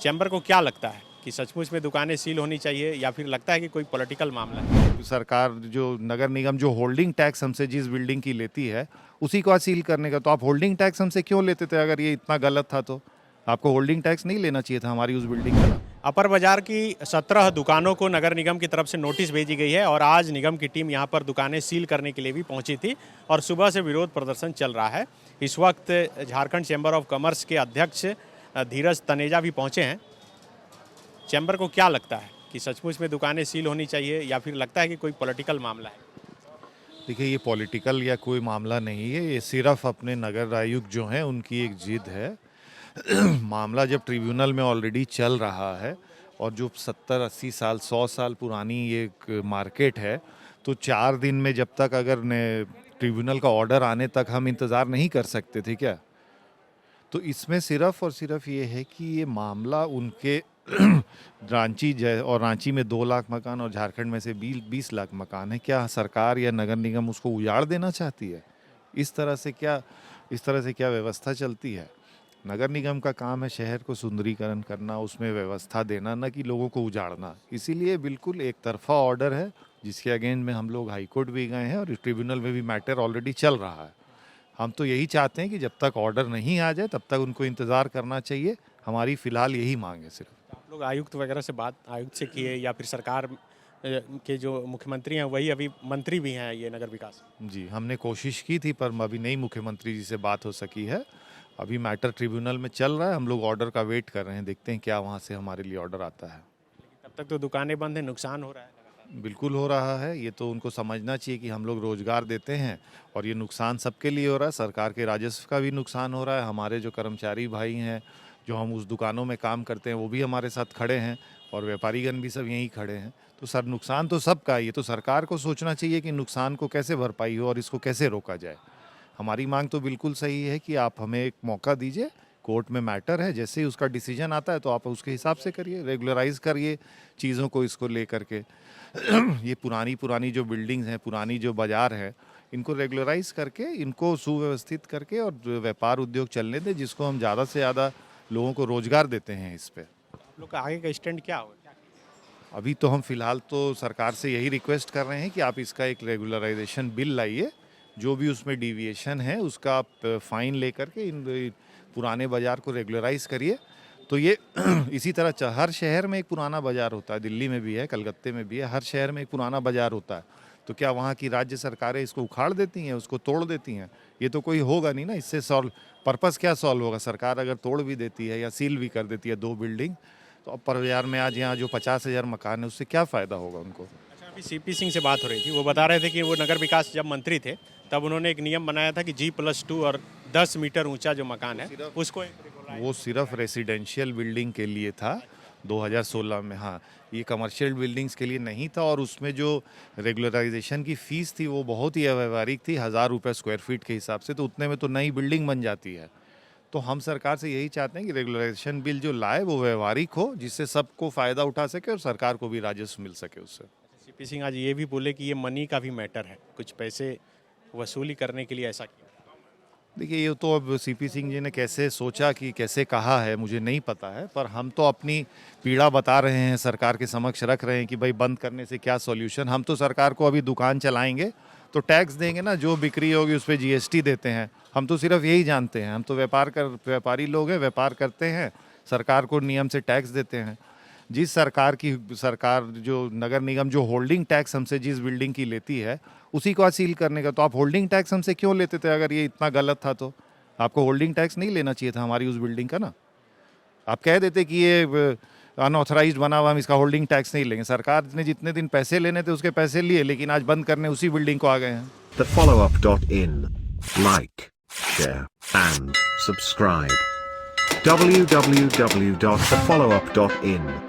Chamber को क्या लगता है कि सचमुच में दुकानें सील होनी चाहिए या फिर लगता है कि कोई पॉलिटिकल मामला है? सरकार जो नगर निगम जो होल्डिंग टैक्स हमसे जिस बिल्डिंग की लेती है उसी को आज सील करने का, तो आप होल्डिंग टैक्स हमसे क्यों लेते थे? अगर ये इतना गलत था तो आपको होल्डिंग टैक्स नहीं लेना चाहिए था हमारी उस बिल्डिंग का ना। अपर बाजार की 17 दुकानों को नगर निगम की तरफ से नोटिस भेजी गई है और आज निगम की टीम यहां पर दुकानें सील करने के लिए भी पहुंची थी और सुबह से विरोध प्रदर्शन चल रहा है। इस वक्त झारखंड चैम्बर ऑफ कॉमर्स के अध्यक्ष धीरज तनेजा भी पहुंचे हैं। चैम्बर को क्या लगता है कि सचमुच में दुकानें सील होनी चाहिए या फिर लगता है कि कोई पॉलिटिकल मामला है? देखिए, ये पॉलिटिकल या कोई मामला नहीं है, ये सिर्फ अपने नगर आयुक्त जो हैं उनकी एक जिद है। मामला जब ट्रिब्यूनल में ऑलरेडी चल रहा है और जो 70-80 साल 100 साल पुरानी ये एक मार्केट है, तो 4 दिन में जब तक अगर ट्रिब्यूनल का ऑर्डर आने तक हम इंतज़ार नहीं कर सकते थे क्या? तो इसमें सिर्फ और सिर्फ ये है कि ये मामला उनके रांची में 2 लाख मकान और झारखंड में से 20 लाख मकान है। क्या सरकार या नगर निगम उसको उजाड़ देना चाहती है? इस तरह से क्या व्यवस्था चलती है? नगर निगम का काम है शहर को सुंदरीकरण करना, उसमें व्यवस्था देना, न कि लोगों को उजाड़ना। इसीलिए बिल्कुल एक तरफा ऑर्डर है जिसके अगेंस्ट में हम लोग हाईकोर्ट भी गए हैं और ट्रिब्यूनल में भी मैटर ऑलरेडी चल रहा है। हम तो यही चाहते हैं कि जब तक ऑर्डर नहीं आ जाए तब तक उनको इंतज़ार करना चाहिए। हमारी फ़िलहाल यही मांग है सिर्फ। आप लोग आयुक्त वगैरह से आयुक्त से किए या फिर सरकार के जो मुख्यमंत्री हैं वही अभी मंत्री भी हैं ये नगर विकास? जी, हमने कोशिश की थी पर अभी नहीं मुख्यमंत्री जी से बात हो सकी है। अभी मैटर ट्रिब्यूनल में चल रहा है, हम लोग ऑर्डर का वेट कर रहे हैं, देखते हैं क्या वहाँ से हमारे लिए ऑर्डर आता है। तब तक तो दुकानें बंद हैं, नुकसान हो रहा है लगातार। बिल्कुल हो रहा है, ये तो उनको समझना चाहिए कि हम लोग रोजगार देते हैं और ये नुकसान सबके लिए हो रहा है। सरकार के राजस्व का भी नुकसान हो रहा है, हमारे जो कर्मचारी भाई हैं जो हम उस दुकानों में काम करते हैं वो भी हमारे साथ खड़े हैं और व्यापारीगण भी सब यहीं खड़े हैं। तो सर नुकसान तो सबका है, ये तो सरकार को सोचना चाहिए कि नुकसान को कैसे भरपाई हो और इसको कैसे रोका जाए। हमारी मांग तो बिल्कुल सही है कि आप हमें एक मौका दीजिए, कोर्ट में मैटर है, जैसे ही उसका डिसीजन आता है तो आप उसके हिसाब से करिए, रेगुलराइज करिए चीज़ों को, इसको ले करके। ये पुरानी जो बिल्डिंग्स हैं, पुरानी जो बाज़ार है, इनको रेगुलराइज करके, इनको सुव्यवस्थित करके और व्यापार उद्योग चलने दें, जिसको हम ज़्यादा से ज़्यादा लोगों को रोज़गार देते हैं इस पे। आप लोग का आगे का स्टैंड क्या होगा? अभी तो हम फिलहाल तो सरकार से यही रिक्वेस्ट कर रहे हैं कि आप इसका एक रेगुलराइजेशन बिल लाइए, जो भी उसमें डिविएशन है उसका आप फाइन लेकर के इन पुराने बाज़ार को रेगुलराइज करिए। तो ये इसी तरह हर शहर में एक पुराना बाज़ार होता है, दिल्ली में भी है, कलकत्ते में भी है, हर शहर में एक पुराना बाज़ार होता है। तो क्या वहाँ की राज्य सरकारें इसको उखाड़ देती हैं, उसको तोड़ देती हैं? ये तो कोई होगा नहीं ना, इससे पर्पस क्या सॉल्व होगा? सरकार अगर तोड़ भी देती है या सील भी कर देती है 2 बिल्डिंग, तो अब पर बाजार में आज यहाँ जो 50,000 मकान है उससे क्या फ़ायदा होगा उनको? अच्छा, अभी सीपी सिंह से बात हो रही थी, वो बता रहे थे कि वो नगर विकास जब मंत्री थे तब उन्होंने एक नियम बनाया था कि G+2 और 10 मीटर ऊंचा जो मकान है उसको वो सिर्फ रेसिडेंशियल बिल्डिंग के लिए था 2016 में। हाँ, ये कमर्शियल बिल्डिंग्स के लिए नहीं था और उसमें जो रेगुलराइजेशन की फ़ीस थी वो बहुत ही अव्यवहारिक थी, 1000 रुपये स्क्वायर फीट के हिसाब से। तो उतने में तो नई बिल्डिंग बन जाती है। तो हम सरकार से यही चाहते हैं कि रेगुलराइजेशन बिल जो लाए वो व्यवहारिक हो, जिससे सबको फ़ायदा उठा सके और सरकार को भी राजस्व मिल सके उससे। सीपी सिंह आज ये भी बोले कि ये मनी का भी मैटर है, कुछ पैसे वसूली करने के लिए ऐसा किया। देखिए, ये तो अब सीपी सिंह जी ने कैसे सोचा कि कैसे कहा है मुझे नहीं पता है, पर हम तो अपनी पीड़ा बता रहे हैं, सरकार के समक्ष रख रहे हैं कि भाई बंद करने से क्या सॉल्यूशन। हम तो सरकार को अभी दुकान चलाएंगे तो टैक्स देंगे ना, जो बिक्री होगी उस पर GST देते हैं। हम तो सिर्फ यही जानते हैं, हम तो व्यापारी लोग हैं, व्यापार करते हैं, सरकार को नियम से टैक्स देते हैं। जिस सरकार जो नगर निगम जो होल्डिंग टैक्स हमसे जिस बिल्डिंग की लेती है उसी को आज सील करने का, तो आप होल्डिंग टैक्स हमसे क्यों लेते थे? अगर ये इतना गलत था तो आपको होल्डिंग टैक्स नहीं लेना चाहिए था हमारी उस बिल्डिंग का ना। आप कह देते कि ये अनऑथराइज्ड बना हुआ, हम इसका होल्डिंग टैक्स नहीं लेंगे। सरकार ने जितने दिन पैसे लेने थे उसके पैसे लिए, लेकिन आज बंद करने उसी बिल्डिंग को आ गए हैं। TheFollowUp.in. Like, share, and subscribe. www.thefollowup.in